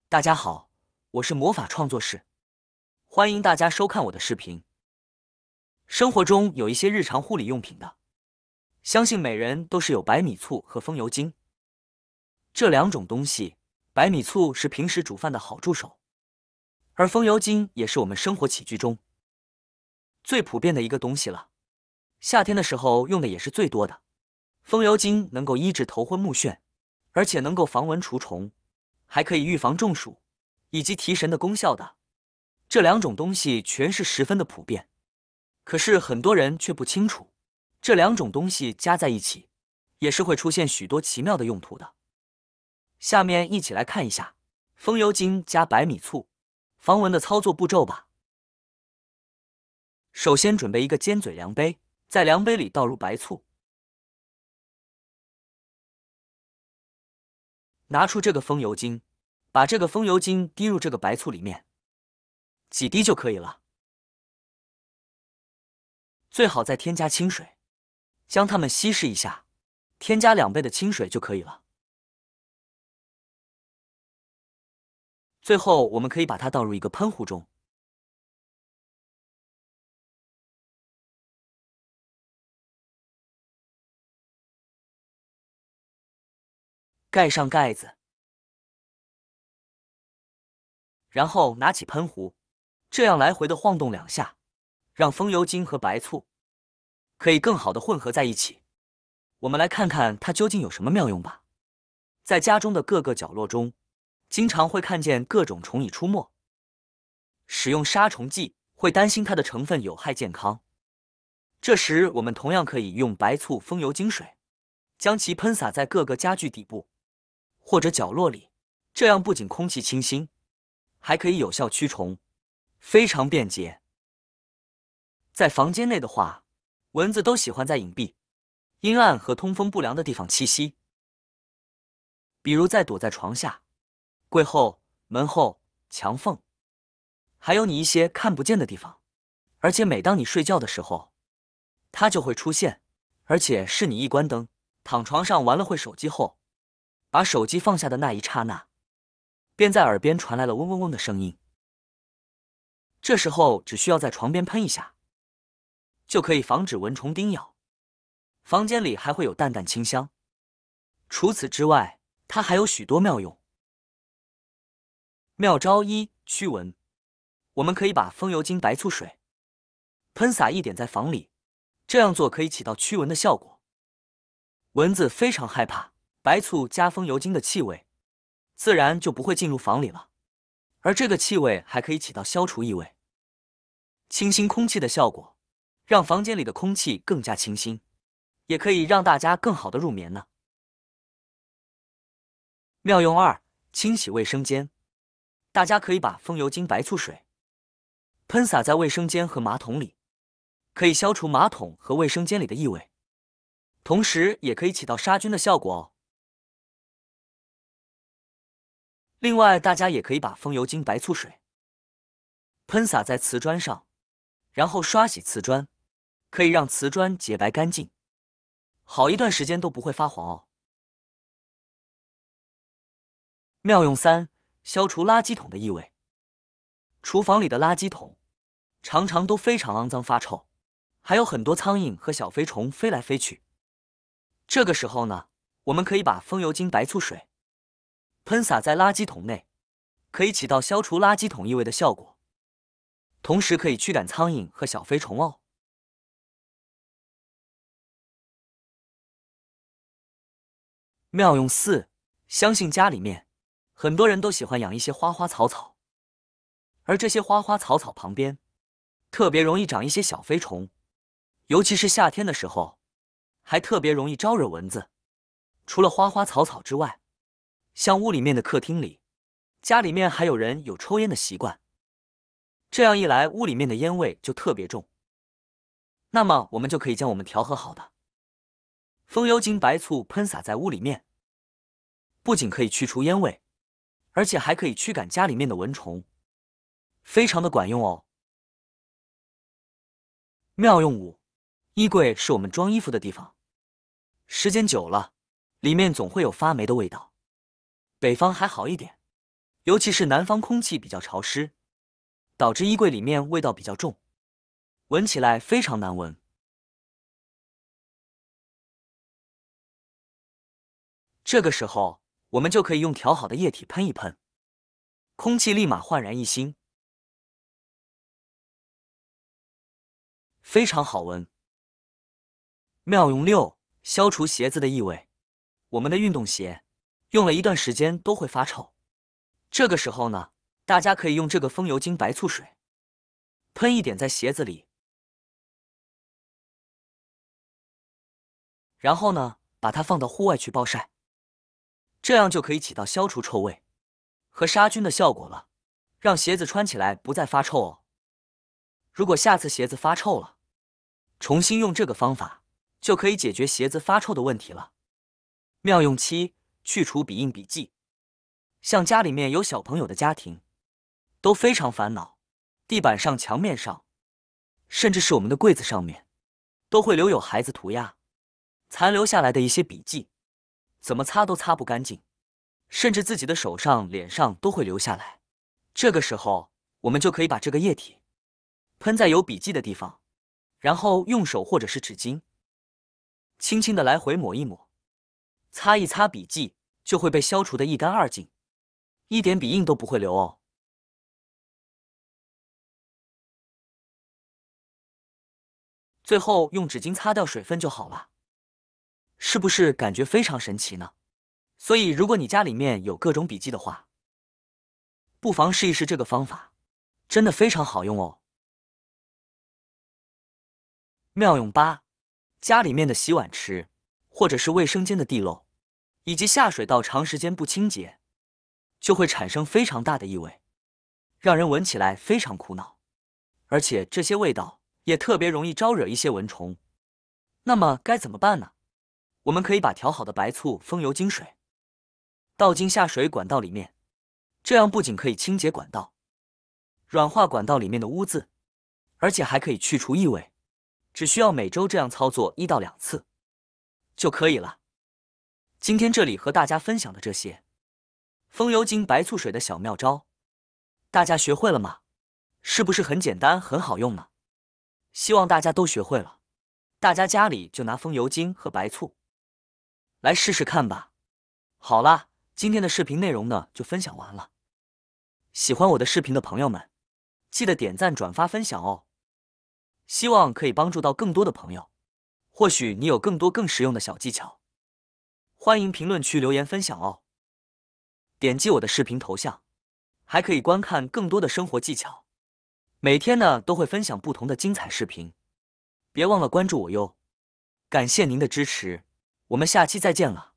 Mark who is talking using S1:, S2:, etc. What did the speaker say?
S1: 大家好，我是魔法创作室，欢迎大家收看我的视频。生活中有一些日常护理用品的，相信每人都是有白米醋和风油精这两种东西。白米醋是平时煮饭的好助手，而风油精也是我们生活起居中最普遍的一个东西了。夏天的时候用的也是最多的。风油精能够医治头昏目眩，而且能够防蚊除虫，还可以预防中暑以及提神的功效的。这两种东西全是十分的普遍，可是很多人却不清楚，这两种东西加在一起，也是会出现许多奇妙的用途的。下面一起来看一下风油精加白米醋防蚊的操作步骤吧。首先准备一个尖嘴量杯，在量杯里倒入白醋，拿出这个风油精，把这个风油精滴入这个白醋里面，几滴就可以了。最好再添加清水，将它们稀释一下，添加2倍的清水就可以了。最后我们可以把它倒入一个喷壶中，盖上盖子，然后拿起喷壶，这样来回的晃动2下，让风油精和白醋可以更好的混合在一起。我们来看看它究竟有什么妙用吧。在家中的各个角落中，经常会看见各种虫蚁出没，使用杀虫剂会担心它的成分有害健康。这时我们同样可以用白醋风油精水，将其喷洒在各个家具底部或者角落里，这样不仅空气清新，还可以有效驱虫，非常便捷。在房间内的话，蚊子都喜欢在隐蔽、阴暗和通风不良的地方栖息，比如躲在床下、柜后、门后、墙缝，还有你一些看不见的地方。而且每当你睡觉的时候，它就会出现，而且是你一关灯，躺床上玩了会手机后，把手机放下的那一刹那，便在耳边传来了嗡嗡嗡的声音。这时候只需要在床边喷一下，就可以防止蚊虫叮咬，房间里还会有淡淡清香。除此之外，它还有许多妙用。妙招1：驱蚊。我们可以把风油精白醋水喷洒一点在房里，这样做可以起到驱蚊的效果。蚊子非常害怕白醋加风油精的气味，自然就不会进入房里了。而这个气味还可以起到消除异味、清新空气的效果，让房间里的空气更加清新，也可以让大家更好的入眠呢。妙用2：清洗卫生间。大家可以把风油精白醋水喷洒在卫生间和马桶里，可以消除马桶和卫生间里的异味，同时也可以起到杀菌的效果哦。另外，大家也可以把风油精白醋水喷洒在瓷砖上，然后刷洗瓷砖，可以让瓷砖洁白干净，好一段时间都不会发黄哦。妙用3：消除垃圾桶的异味。厨房里的垃圾桶常常都非常肮脏发臭，还有很多苍蝇和小飞虫飞来飞去。这个时候呢，我们可以把风油精白醋水喷洒在垃圾桶内，可以起到消除垃圾桶异味的效果，同时可以驱赶苍蝇和小飞虫哦。妙用4：相信家里面很多人都喜欢养一些花花草草，而这些花花草草旁边特别容易长一些小飞虫，尤其是夏天的时候，还特别容易招惹蚊子。除了花花草草之外，像屋里面的客厅里，家里面还有人有抽烟的习惯，这样一来屋里面的烟味就特别重。那么我们就可以将我们调和好的风油精白醋喷洒在屋里面，不仅可以去除烟味，而且还可以驱赶家里面的蚊虫，非常的管用哦。妙用5：衣柜是我们装衣服的地方，时间久了，里面总会有发霉的味道。北方还好一点，尤其是南方空气比较潮湿，导致衣柜里面味道比较重，闻起来非常难闻。这个时候，我们就可以用调好的液体喷一喷，空气立马焕然一新，非常好闻。妙用6，消除鞋子的异味。我们的运动鞋用了一段时间都会发臭，这个时候呢，大家可以用这个风油精白醋水喷一点在鞋子里，然后呢，把它放到户外去暴晒，这样就可以起到消除臭味和杀菌的效果了，让鞋子穿起来不再发臭哦。如果下次鞋子发臭了，重新用这个方法就可以解决鞋子发臭的问题了。妙用7，去除笔印笔记。像家里面有小朋友的家庭，都非常烦恼，地板上、墙面上，甚至是我们的柜子上面，都会留有孩子涂鸦残留下来的一些笔记，怎么擦都擦不干净，甚至自己的手上、脸上都会留下来。这个时候，我们就可以把这个液体喷在有笔记的地方，然后用手或者是纸巾，轻轻的来回抹一抹，擦一擦，笔记就会被消除的一干二净，一点笔印都不会留哦。最后用纸巾擦掉水分就好了，是不是感觉非常神奇呢？所以如果你家里面有各种笔记的话，不妨试一试这个方法，真的非常好用哦。妙用8，家里面的洗碗池或者是卫生间的地漏，以及下水道长时间不清洁，就会产生非常大的异味，让人闻起来非常苦恼，而且这些味道也特别容易招惹一些蚊虫。那么该怎么办呢？我们可以把调好的白醋、风油精水倒进下水管道里面，这样不仅可以清洁管道，软化管道里面的污渍，而且还可以去除异味。只需要每周这样操作1到2次就可以了。今天这里和大家分享的这些风油精白醋水的小妙招，大家学会了吗？是不是很简单很好用呢？希望大家都学会了，大家家里就拿风油精和白醋来试试看吧。好啦，今天的视频内容呢就分享完了。喜欢我的视频的朋友们，记得点赞、转发、分享哦。希望可以帮助到更多的朋友，或许你有更多更实用的小技巧，欢迎评论区留言分享哦。点击我的视频头像，还可以观看更多的生活技巧。每天呢都会分享不同的精彩视频，别忘了关注我哟。感谢您的支持，我们下期再见了。